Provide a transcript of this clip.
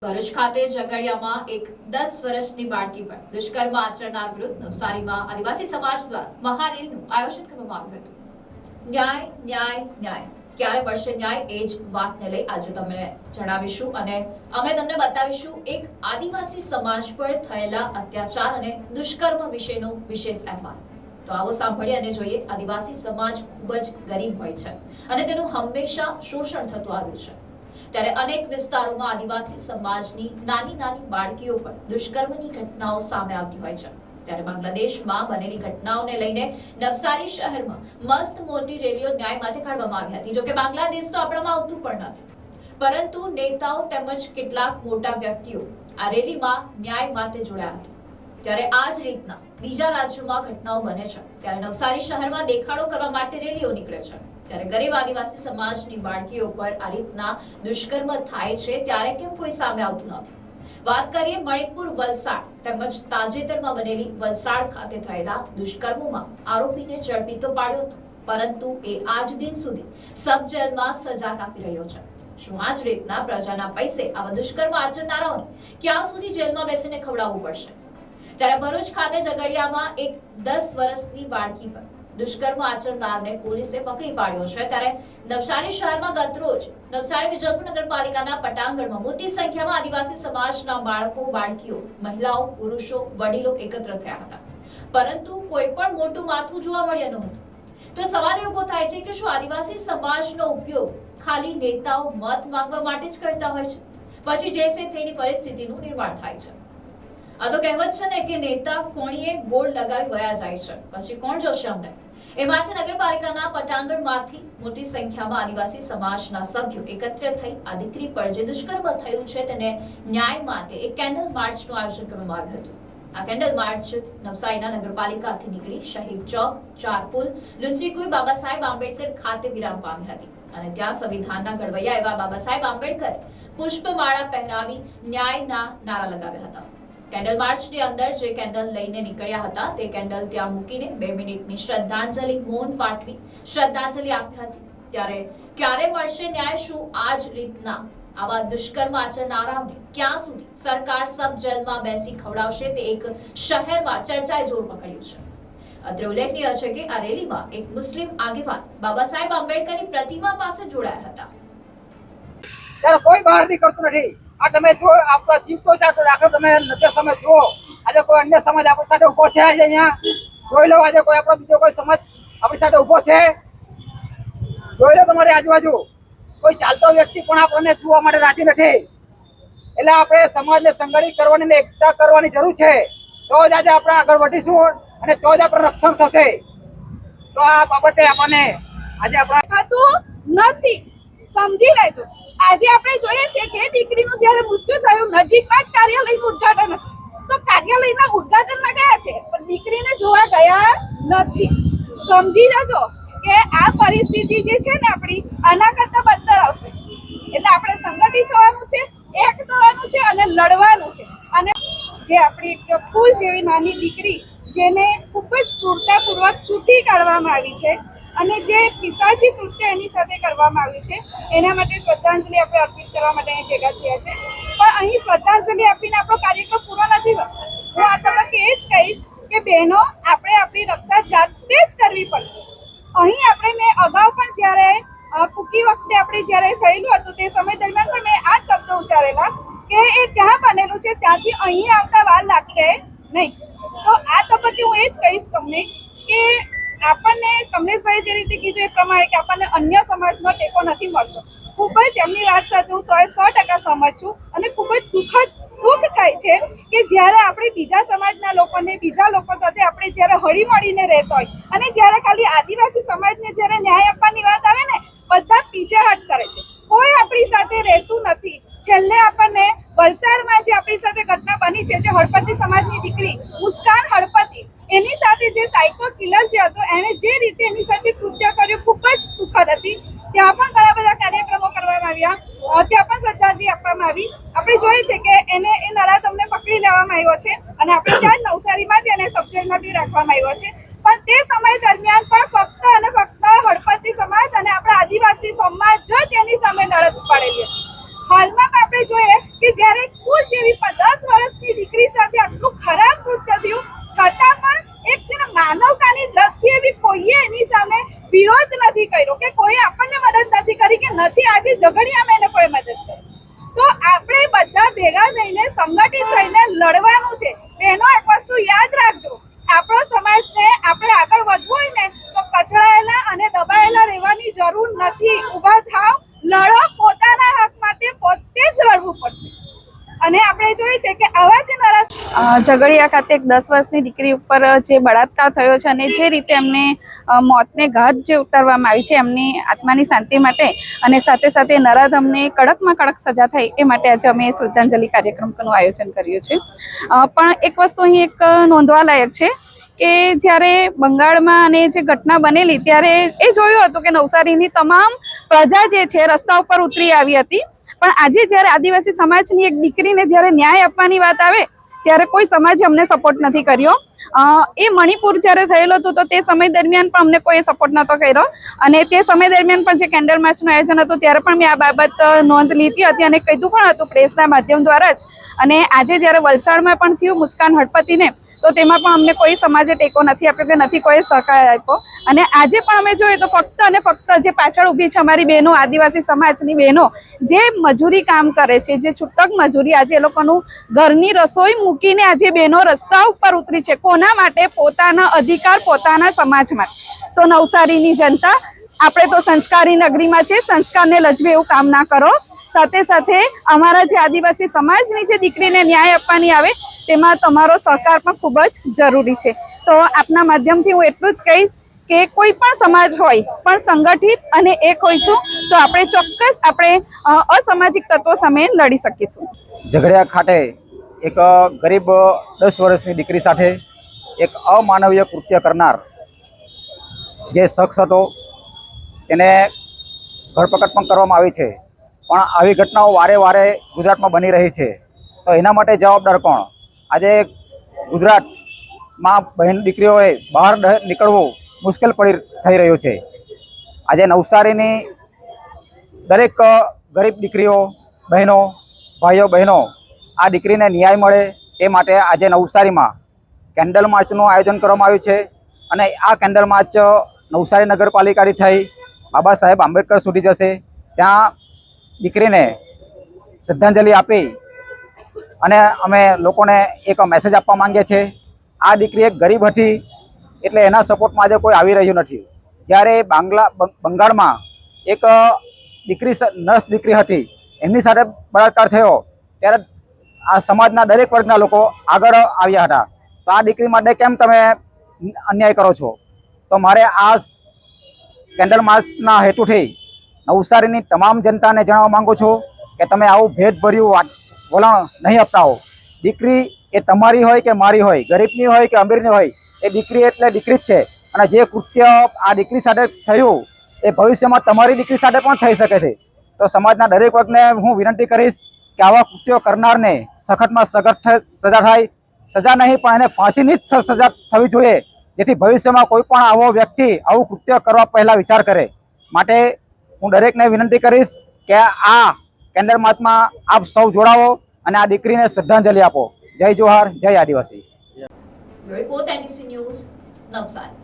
ભરૂચ ખાતે ઝઘડિયામાં એક 10 વર્ષની બાળકી પર દુષ્કર્મ આચરનાર વિરુદ્ધ નવસારીમાં આદિવાસી સમાજ દ્વારા મહારેલીનું આયોજન કરવામાં આવ્યું હતું। ન્યાય ન્યાય ન્યાય ક્યારે મળશે ન્યાય એ જ વાતને લઈ આજે તમને જણાવીશું અને અમે તમને બતાવીશું એક આદિવાસી સમાજ પર થયેલા અત્યાચાર અને દુષ્કર્મ વિશેનો વિશેષ અહેવાલ। તો આવો સાંભળીએ અને જોઈએ આદિવાસી સમાજ ખૂબ જ ગરીબ હોય છે અને તેનું હંમેશા શોષણ થતું આવ્યું છે। ત્યારે અનેક વિસ્તારોમાં આદિવાસી સમાજની નાની નાની બાળકીઓ પર દુષ્કર્મની ઘટનાઓ સામે આવતી હોય છે। ત્યારે બાંગ્લાદેશમાં બનેલી ઘટનાઓને લઈને નવસારી શહેરમાં મસ્ત મોટી રેલીઓ ન્યાય માટે કાઢવામાં આવી હતી। જોકે બાંગ્લાદેશ તો આપણામાં આવતું પણ નથી, પરંતુ નેતાઓ તેમજ કેટલાક મોટા વ્યક્તિઓ આ રેલીમાં ન્યાય માટે જોડાયા હતા। ત્યારે આ જ રીતના બીજા રાજ્યોમાં ઘટનાઓ બને છે ત્યારે નવસારી શહેરમાં દેખાડો કરવા માટે રેલીઓ નીકળે છે। ત્યારે ગરીબ આદિવાસી સમાજની બાળકીઓ પર આ રીતના દુષ્કર્મ થાય છે ત્યારે કેમ કોઈ સામે આવતું નથી। વાત કરીએ મણિપુર, વલસાડ તેમજ તાજેતરમાં બનેલી વલસાડ ખાતે થયેલા દુષ્કર્મોમાં આરોપીને ઝડપી તો પાડ્યો હતો, પરંતુ એ આજ દિન સુધી સબ જેલમાં સજા કાપી રહ્યો છે। શું આ જ રીતના પ્રજાના પૈસે આવા દુષ્કર્મ આચરનારાઓને ક્યાં સુધી જેલમાં બેસીને ખવડાવવું પડશે? ત્યારે ભરૂચ ખાતે ઝઘડિયામાં એક 10 વર્ષની બાળકી પર દુષ્કર્મ આચરનારને પોલીસે પકડી પાડ્યો છે। ત્યારે નવસારી શહેરમાં ગતરોજ નવસારી વિજલપુર નગરપાલિકાના પટાંગણમાં મોટી સંખ્યામાં આદિવાસી સમાજના બાળકો, બાળકીઓ, મહિલાઓ, પુરુષો, વડીલો એકત્ર થયા હતા, પરંતુ કોઈ પણ મોટું માથું જોવા મળ્યું નહોતું। તો સવાલ એ ઉભો થાય છે કે શું આદિવાસી સમાજનો ઉપયોગ ખાલી નેતાઓ મત માંગવા માટે જ કરતા હોય છે, પછી જે છે તેની પરિસ્થિતિનું નિર્માણ થાય છે? આ તો કહેવત છે ને કે નેતા કોણીએ ગોળ લગાવી વયા જાય છે, પછી કોણ જોશે અમને? એ માટે નગરપાલિકાના પટાંગણમાંથી મોટી સંખ્યામાં આદિવાસી સમાજના સભ્યો એકત્ર થઈ આ દીકરી પર જે દુષ્કર્મ થયું છે તેને ન્યાય માટે એક કેન્ડલ માર્ચનું આયોજન કરવામાં આવ્યું હતું। આ કેન્ડલ માર્ચ નવસારીના નગરપાલિકાથી નીકળી શહીદ ચોક, ચારપુલ, લુન્સીકુઈ બાબા સાહેબ આંબેડકર ખાતે વિરામ પામી હતી અને ત્યાં સંવિધાનના ઘડવૈયા એવા બાબા સાહેબ આંબેડકરે પુષ્પમાળા પહેરાવી ન્યાયના નારા લગાવ્યા હતા। કેન્ડલ માર્ચની અંદર જે કેન્ડલ લઈને નીકળ્યા હતા તે કેન્ડલ ત્યાં મૂકીને 2 મિનિટની શ્રદ્ધાંજલિ મૌન પાઠવી શ્રદ્ધાંજલિ આપી હતી। ત્યારે ક્યારે મળશે ન્યાય? શું આ જ રીતના આવા દુષ્કર્મ આચરનારાઓને ક્યાં સુધી સરકાર સબ જેલમાં બેસી ખવડાવશે તે એક શહેરમાં ચર્ચાએ જોર પકડ્યું છે। અત્રે ઉલ્લેખનીય છે કે આ રેલીમાં એક મુસ્લિમ આગેવાન બાબા સાહેબ આંબેડકરની પ્રતિમા પાસે જોડાયા હતા। ત્યારે કોઈ બહાર નીકળતું નથી। આ તમે જો આપણા જીવતો જાતો દાખલો તમે નજર સમજ જુઓ, આજે કોઈ અન્ય સમાજ આપણી સાથે ઉભો છે, આજે અહીંયા જોઈ લો, આજે કોઈ આપણો બીજો કોઈ સમાજ આપણી સાથે ઉભો છે, જોઈ લો તમારી આજુબાજુ કોઈ ચાલતો વ્યક્તિ પણ આપણને જોવા માટે રાજી નથી। એટલે આપણે સમાજને સંગઠિત કરવાની ને એકતા કરવાની જરૂર છે, તો જ આજે આપણે આગળ વધીશું અને તો જ આપણું રક્ષણ થશે। તો આ બાબતે આપણને આજે આપણા નથી સમજી લેજો। આજે આપણે જોઈએ છે કે દીકરીનું જ્યારે મૃત્યુ થયું નજીકમાં જ કાર્યાલયનું ઉદ્ઘાટન હતું, તો કાર્યાલયના ઉદ્ઘાટનમાં ગયા છે પણ દીકરીને જોવા ગયા નથી। સમજી જજો કે આ પરિસ્થિતિ જે છે ને આપણી આના કરતા બદતર આવશે। એટલે આપણે સંગઠિત થવાનું છે, એક થવાનું છે અને લડવાનું છે। અને જે આપણી એક ફૂલ જેવી નાની દીકરી જેને ખૂબ જ ક્રૂરતાપૂર્વક ચૂંટી કાઢવામાં આવી છે અને જે પિશાચી કૃત્ય એની સાથે કરવામાં આવ્યું છે, એના માટે શ્રદ્ધાંજલિ આપણે અર્પિત કરવા માટે અહીં ભેગા થયા છે। પણ અહીં શ્રદ્ધાંજલિ આપીને આપણો કાર્યક્રમ પૂરો નથી થતો। હું આ તબક્કે એ જ કહીશ કે બહેનો આપણે આપણી રક્ષા જાતે જ કરવી પડશે। અહીં આપણે મેં અગાઉ પણ જ્યારે કુકી વખતે આપણે જ્યારે થયેલું હતું તે સમય દરમિયાન પણ મેં આ જ શબ્દો ઉચ્ચારેલા કે એ ત્યાં બનેલું છે, ત્યાંથી અહીં આવતા વાર લાગશે નહીં। તો આ તબક્કે હું એ જ કહીશ તમને કે આપણને કમલેશભાઈ જે રીતે કીધું એ પ્રમાણે કે આપણને અન્ય સમાજનો ટેકો નથી મળતો, ખૂબ જ એમની વાત સાથે હું 100% સહમત છું અને ખૂબ જ દુઃખ થાય છે કે જ્યારે આપણે બીજા સમાજના લોકોને બીજા લોકો સાથે આપણે જ્યારે હળી મળીને રહેતા હોય અને જ્યારે ખાલી આદિવાસી સમાજને જ્યારે ન્યાય આપવાની વાત આવે ને બધા પીછેહટ કરે છે, કોઈ આપણી સાથે રહેતું નથી। છેલ્લે આપણને વલસાડમાં જે આપણી સાથે ઘટના બની છે, જે હળપતિ સમાજની દીકરી મુસ્કાન હળપતિ, એની સાથે જે સાયકો કિલર જે હતો એણે જે રીતે એની સાથે કૃત્ય કર્યું ખૂબ જ દુઃખદ હતી। ત્યાં પણ ઘણા બધા કાર્યક્રમો કરવામાં આવ્યા, ત્યાં પણ શ્રદ્ધાંજલિ આપવામાં આવી। આપણે જોઈએ છે કે એને એ નરાધમને પકડી લેવામાં આવ્યો છે અને આપણે ત્યાં જ નવસારીમાં જ એને સબજેલમાં બી રાખવામાં આવ્યો છે। પણ તે સમય દરમિયાન પણ ફક્ત અને ફક્ત હળપતિ સમાજ અને આપણા આદિવાસી સમાજ જ એની સામે લડત ઉપાડેલી હતી। હાલમાં આપણે જોઈએ કે જ્યારે ફૂલ જેવી 10 વર્ષની દીકરી સાથે આટલું ખરાબ કૃત્ય થયું છતાં પણ એક છે ને માનવતાની દ્રષ્ટિએ બી કોઈએ એની સામે વિરોધ નથી કર્યો કે કોઈ આપણને મદદ નથી કરી કે નથી આજે ઝઘડિયામાં એને કોઈ મદદ કરી. તો આપણે બધા ભેગા થઈને સંગઠિત થઈને લડવાનું છે. બહેનો એક વસ્તુ યાદ રાખજો, આપણો સમાજને આપણે આગળ વધવું હોય ને તો કચડાયેલા અને દબાયેલા રહેવાની જરૂર નથી. ઊભા થાવ, લડો, પોતાના હક માટે પોતે જ લડવું પડશે. અને આપણે જોઈએ છે કે આવા જ ઝઘડિયા ખાતે એક 10 વર્ષની દીકરી ઉપર જે બળાત્કાર થયો છે અને જે રીતે એમને મોતને ઘાટ જે ઉતારવામાં આવી છે એમની આત્માની શાંતિ માટે અને સાથે સાથે નરાધમને કડકમાં કડક સજા થાય એ માટે આજે અમે શ્રદ્ધાંજલિ કાર્યક્રમનું આયોજન કર્યું છે. પણ એક વસ્તુ અહીં એક નોંધવા લાયક છે કે જ્યારે બંગાળમાં અને જે ઘટના બનેલી ત્યારે એ જોયું હતું કે નવસારીની તમામ પ્રજા જે છે રસ્તા ઉપર ઉતરી આવી હતી. પણ આજે જ્યારે આદિવાસી સમાજની એક દીકરીને જ્યારે ન્યાય આપવાની વાત આવે ત્યારે કોઈ સમાજે અમને સપોર્ટ નથી કર્યો. એ મણિપુર જ્યારે થયેલો હતો તો તે સમય દરમિયાન પણ અમને કોઈ સપોર્ટ નહોતો કર્યો અને તે સમય દરમિયાન પણ જે કેન્ડલ માર્ચનું આયોજન હતું ત્યારે પણ મેં આ બાબત નોંધ લીધી હતી અને કીધું પણ હતું પ્રેસના માધ્યમ દ્વારા જ. અને આજે જ્યારે વલસાડમાં પણ થયું મુસ્કાન હડપતિને તો તેમાં પણ અમને કોઈ સમાજે ટેકો નથી આપ્યો કે નથી કોઈ સહકાર આપ્યો. અને આજે પણ અમે જોઈએ તો ફક્ત અને ફક્ત જે પાછળ ઊભી છે અમારી બહેનો, આદિવાસી સમાજની બહેનો જે મજૂરી કામ કરે છે, જે છૂટક મજૂરી, આજે એ લોકોનું ઘરની રસોઈ મૂકીને આજે બહેનો રસ્તા ઉપર ઉતરી છે. કોના માટે? પોતાના અધિકાર, પોતાના સમાજ માટે. તો નવસારીની જનતા, આપણે તો સંસ્કારી નગરીમાં છે, સંસ્કારને લજવે એવું કામ ના કરો. સાથે સાથે અમારા જે આદિવાસી સમાજની જે દીકરીને ન્યાય આપવાની આવે તેમાં તમારો સહકાર પણ ખૂબ જ જરૂરી છે. તો આપના માધ્યમથી હું એટલું જ કહીશ કે કોઈ પણ સમાજ હોય પણ સંગઠિત અને એક હોઈશું તો આપણે ચોક્કસ આપણે અસામાજિક તત્વો સામે લડી શકીશું. ઝઘડિયા ખાતે એક ગરીબ 10 વર્ષની દીકરી સાથે એક અમાનવીય કૃત્ય કરનાર જે શખ્સ હતો તેને ધરપકડ પણ કરવામાં આવી છે. પણ આવી ઘટનાઓ વારે વારે ગુજરાતમાં બની રહી છે. તો એના માટે જવાબદાર કોણ? આજે ગુજરાતમાં બહેન દીકરીઓએ બહાર નીકળવું મુશ્કેલ થઈ રહ્યું છે. આજે નવસારીની દરેક ગરીબ દીકરીઓ, બહેનો, ભાઈઓ બહેનો આ દીકરીને ન્યાય મળે તે માટે આજે નવસારીમાં કેન્ડલ માર્ચનું આયોજન કરવામાં આવ્યું છે. અને આ કેન્ડલ માર્ચ નવસારી નગરપાલિકાથી થઈ બાબા સાહેબ આંબેડકર સુધી જશે. ત્યાં દીકરીને શ્રદ્ધાંજલિ આપી અને અમે લોકોને એક મેસેજ આપવા માંગીએ છીએ. આ દીકરી એક ગરીબ હતી એટલે એના સપોર્ટમાં આજે કોઈ આવી રહ્યું નથી. જ્યારે બંગાળમાં એક દીકરી નર્સ દીકરી હતી એમની સાથે બળાત્કાર થયો ત્યારે આ સમાજના દરેક વર્ગના લોકો આગળ આવ્યા હતા. તો આ દીકરી માટે કેમ તમે અન્યાય કરો છો? તો મારે આ કેન્ડલ માર્ચના હેતુથી નવસારીની તમામ જનતાને જણાવવા માંગુ છું કે તમે આવું ભેદભર્યું વલણ નહીં અપનાવો. દીકરી એ તમારી હોય કે મારી હોય, ગરીબની હોય કે અમીરની હોય, એ દીકરી એટલે દીકરી જ છે. અને જે કૃત્ય આ દીકરી સાથે થયું એ ભવિષ્યમાં તમારી દીકરી સાથે પણ થઈ શકે છે. તો સમાજના દરેક વર્ગને હું વિનંતી કરીશ કે આવા કૃત્યો કરનારને સખતમાં સખત સજા થાય. સજા નહીં પણ એને ફાંસીની જ સજા થવી જોઈએ, જેથી ભવિષ્યમાં કોઈ પણ આવો વ્યક્તિ આવું કૃત્ય કરવા પહેલાં વિચાર કરે. માટે હું દરેકને વિનંતી કરીશ કે આ કેન્ડલ માર્ચમાં આપ સૌ જોડાવો અને આ દીકરીને શ્રદ્ધાંજલિ આપો. જય જોહાર, જય આદિવાસી. Report NDC news, Navsari.